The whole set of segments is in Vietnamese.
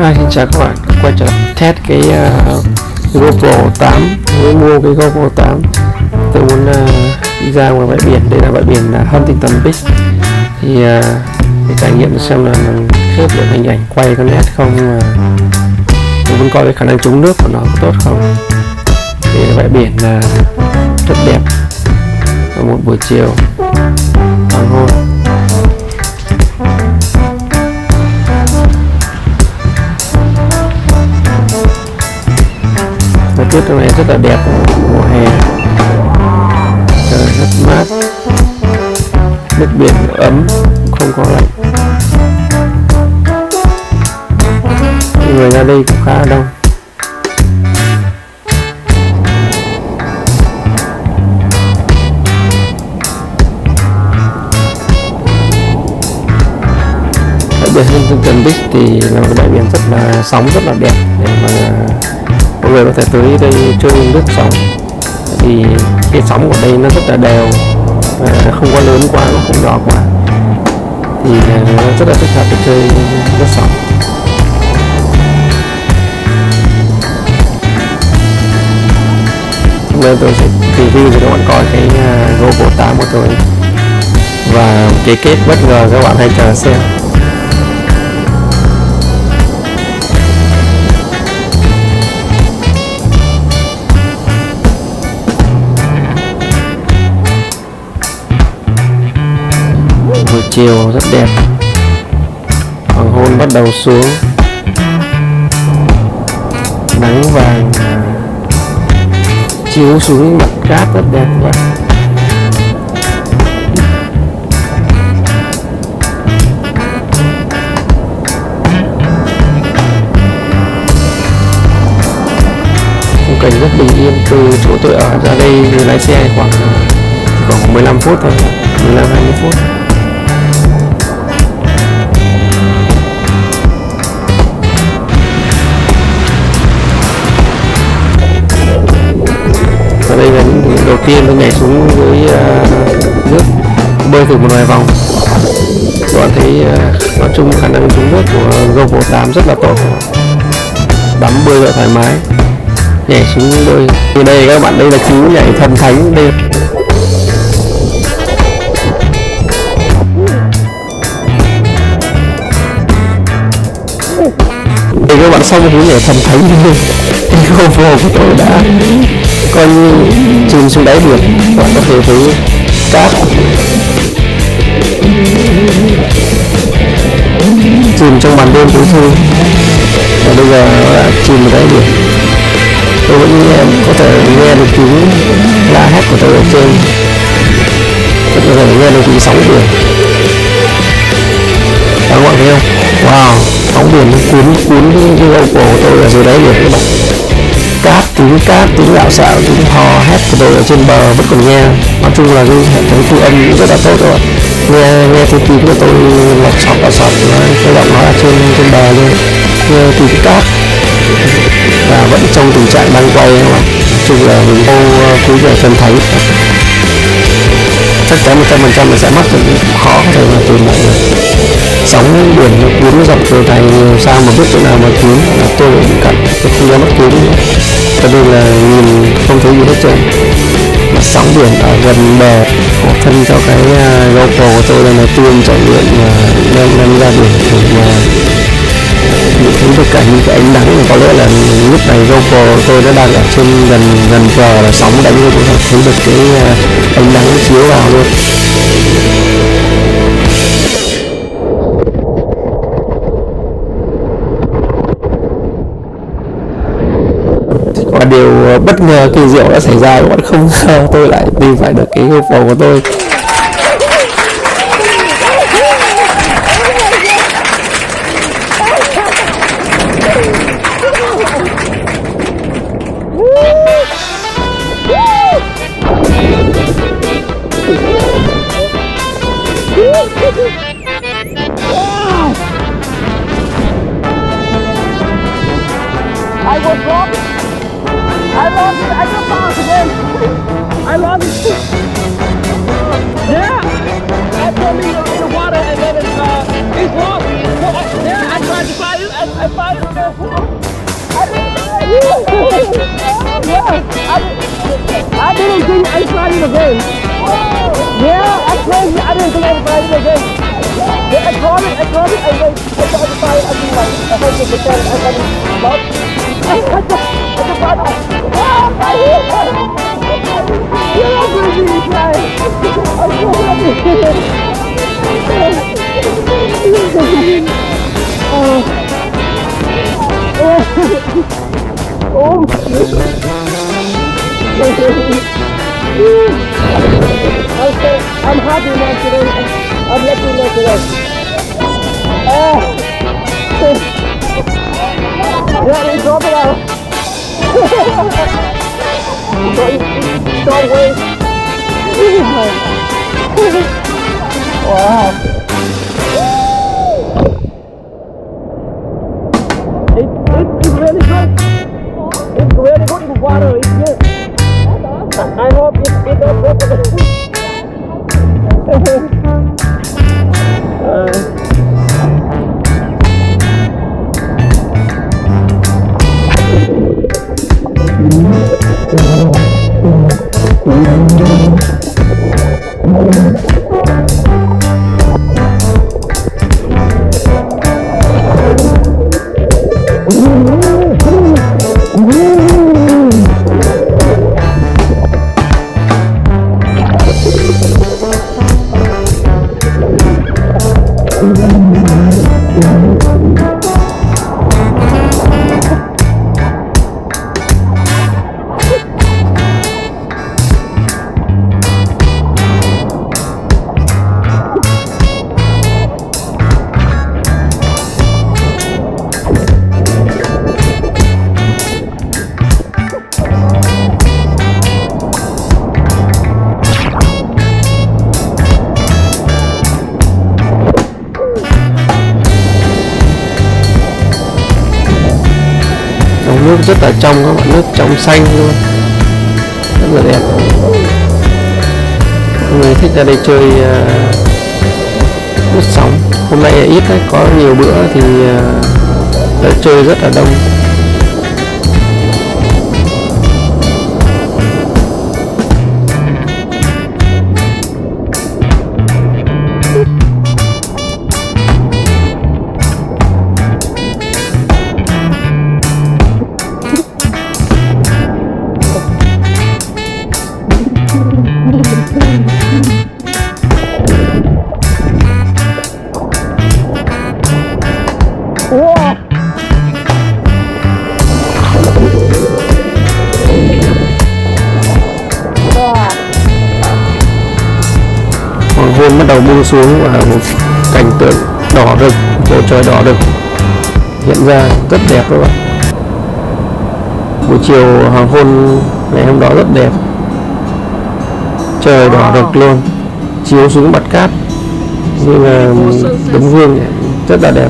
Hi, xin chào các bạn, quay trở lại test cái GoPro 8. Mới mua cái GoPro 8, tôi muốn đi ra ngoài bãi biển. Đây là bãi biển Huntington Beach. Thì để trải nghiệm xem là mình khớp được hình ảnh quay có nét không, mà tôi muốn coi cái khả năng chống nước của nó có tốt không. Thì bãi biển rất đẹp vào một buổi chiều hoàng hôn. Thời tiết hôm nay rất là đẹp, mùa hè, trời rất mát, nước biển ấm, không có lạnh. Người ra đây cũng khá là đông. Bãi biển Huntington Beach thì là một bãi biển rất là sóng, rất là đẹp để mà mọi người có thể tới đây chơi lướt sóng. Thì cái sóng của đây nó rất là đều và không có lớn quá, nó không nhỏ quá, thì nó rất là thích hợp để chơi lướt sóng. Hôm nay tôi sẽ review cho các bạn coi cái GoPro 8 của tôi và cái kết bất ngờ các bạn hãy chờ xem. Buổi chiều rất đẹp, hoàng hôn bắt đầu xuống, nắng vàng chiếu xuống mặt cát rất đẹp các bạn. Khung cảnh rất bình yên. Từ chỗ tôi ở ra đây thì lái xe khoảng 15 phút thôi, 15-20 phút. Đây là những điểm đầu tiên tôi nhảy xuống dưới nước, bơi thử một vài vòng. Các bạn thấy nói chung khả năng chống nước của GoPro 8 rất là tốt, đắm bơi rất thoải mái, nhảy xuống bơi. Thì đây các bạn, đây là cú nhảy thần thánh đây. Đây các bạn, xong cú nhảy thần thánh thì GoPro của tôi đã coi như chìm xuống đáy biển. Các bạn có thể thấy cát chìm trong màn đêm tối thui, và bây giờ nó đã chìm vào đáy biển. Tôi vẫn có thể nghe được tiếng la hét của tôi ở trên, rất có thể nghe được tiếng sóng biển. Các bạn thấy không? Wow, sóng biển cuốn cái GoPro của tôi ở dưới đáy biển các bạn. Cát, tiếng gạo xạo, tiếng hò hét của tôi ở trên bờ vẫn còn nghe. Nói chung là cái hệ thống thu âm rất là tốt các bạn. Nghe tiếng tiếng của tôi lọt sọt cái giọng nói ở trên bờ luôn, nghe tiếng cát và vẫn trong tình trạng đang quay các bạn. Nói chung là mình cú nhảy thần thánh, chắc chắn 100% là sẽ mất rồi, khó có thể mà tìm lại được. Sóng biển nó cuốn dọc từ này, sao mà biết chỗ nào mà cuốn, là tôi bị cận, tôi không dám mất cuốn nữa. Cho nên là nhìn không thấy gì hết trơn. Mà sóng biển ở gần bờ của thân cho cái GoPro của tôi là tiên trải nghiệm đem ra biển để nhìn thấy tất cả những cái ánh nắng. Có lẽ là lúc này GoPro tôi đã đang ở trên gần bờ, là sóng đánh tôi cũng thấy được cái ánh nắng chiếu vào luôn. Và điều bất ngờ kỳ diệu đã xảy ra, các bạn không ngờ tôi lại tìm phải được cái GoPro của tôi. I was wrong. I lost it. I just lost again. I lost it. Yeah. I put me in the water and then it's lost. So, yeah, I tried to find it. I find it. I didn't think I'd find it again. Yeah, I crazy. I didn't think I'd find it again. Yeah, I caught it. I tried to find it. I think like 100%. I got it. But I just got it. Oh, my God. You're not going to be crying. I'm so happy. Oh my goodness. I'm happy now today. I'm lucky now today. Yeah, we drop it out. Don't wait. Wow. It's really good. It's really good in water. It's good. I hope it don't work. Nước rất là trong các bạn, nước trong xanh luôn, rất là đẹp. Mọi người thích ra đây chơi lướt sóng. Hôm nay ít đấy, có nhiều bữa thì tới chơi rất là đông. Hoàng hôn bắt đầu buông xuống và một cảnh tượng đỏ rực, bầu trời đỏ rực hiện ra rất đẹp các bạn. Buổi chiều hoàng hôn ngày hôm đó rất đẹp, trời đỏ rực luôn, chiếu xuống mặt cát như là tấm gương, rất là đẹp.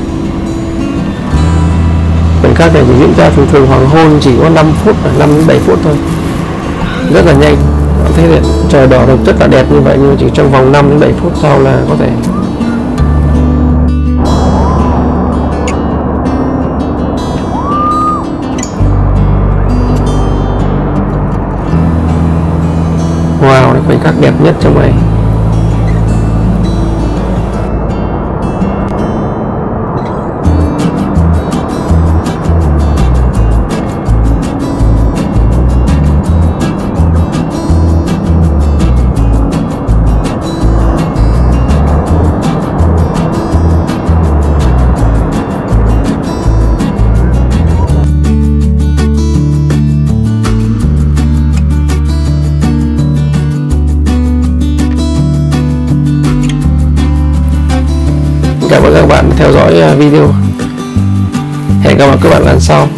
Khoảnh khắc này chỉ diễn ra thường hoàng hôn chỉ có 5 phút, 5 đến 7 phút thôi, rất là nhanh. Bạn thấy đấy, trời đỏ rực rất là đẹp như vậy, nhưng chỉ trong vòng 5 đến 7 phút sau là có thể wow, đấy khoảnh khắc đẹp nhất trong ngày. Cảm ơn các bạn theo dõi video. Hẹn gặp lại các bạn lần sau.